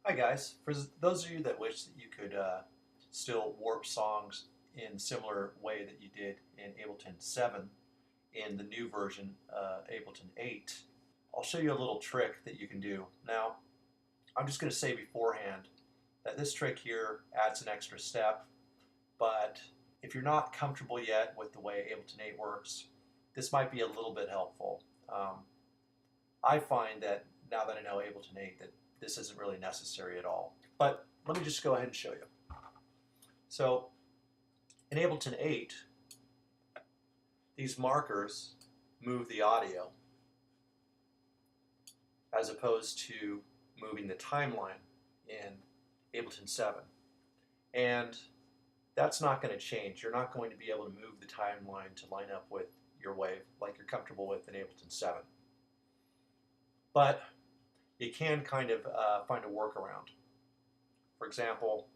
Hi guys, for those of you that wish that you could still warp songs in similar way that you did in Ableton 7 in the new version, Ableton 8, I'll show you a little trick that you can do. Now, I'm just going to say beforehand that this trick here adds an extra step, but if you're not comfortable yet with the way Ableton 8 works, this might be a little bit helpful. I find that now that I know Ableton 8 that this isn't really necessary at all. But let me just go ahead and show you. So in Ableton 8, these markers move the audio as opposed to moving the timeline in Ableton 7. And that's not going to change. You're not going to be able to move the timeline to line up with your wave like you're comfortable with in Ableton 7. But you can kind of find a workaround. For example,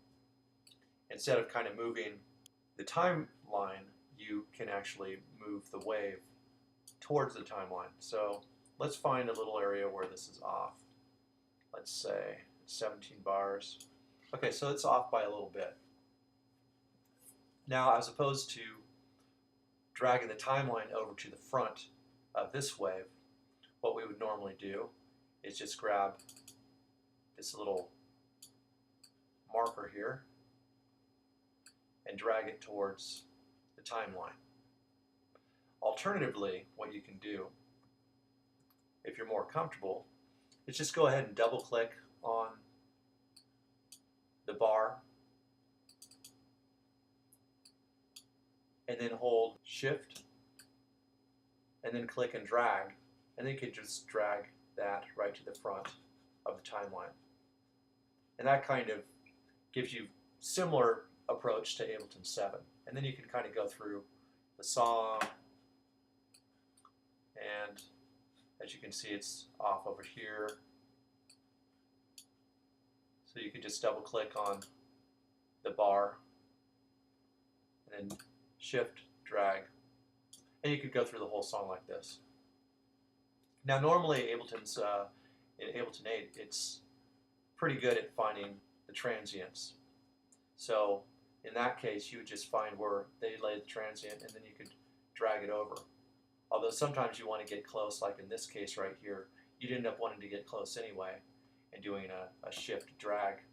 instead of kind of moving the timeline, you can actually move the wave towards the timeline. So let's find a little area where this is off. Let's say 17 bars. Okay, so it's off by a little bit. Now, as opposed to dragging the timeline over to the front of this wave, what we would normally do is just grab this little marker here and drag it towards the timeline. Alternatively, what you can do, if you're more comfortable, is just go ahead and double click on the bar and then hold Shift and then click and drag, and then you can just drag that right to the front of the timeline. And that kind of gives you similar approach to Ableton 7. And then you can kind of go through the song, and as you can see, it's off over here. So you could just double click on the bar and then Shift, drag, and you could go through the whole song like this. Now, normally in Ableton 8, it's pretty good at finding the transients. So in that case, you would just find where they lay the transient, and then you could drag it over. Although sometimes you want to get close, like in this case right here, you'd end up wanting to get close anyway and doing a shift drag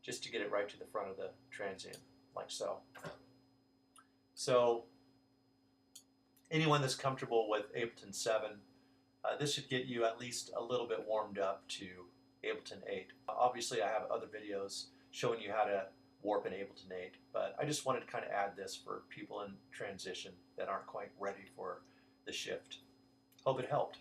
just to get it right to the front of the transient, like so. So anyone that's comfortable with Ableton 7, this should get you at least a little bit warmed up to Ableton 8. Obviously, I have other videos showing you how to warp in Ableton 8, but I just wanted to kind of add this for people in transition that aren't quite ready for the shift. Hope it helped.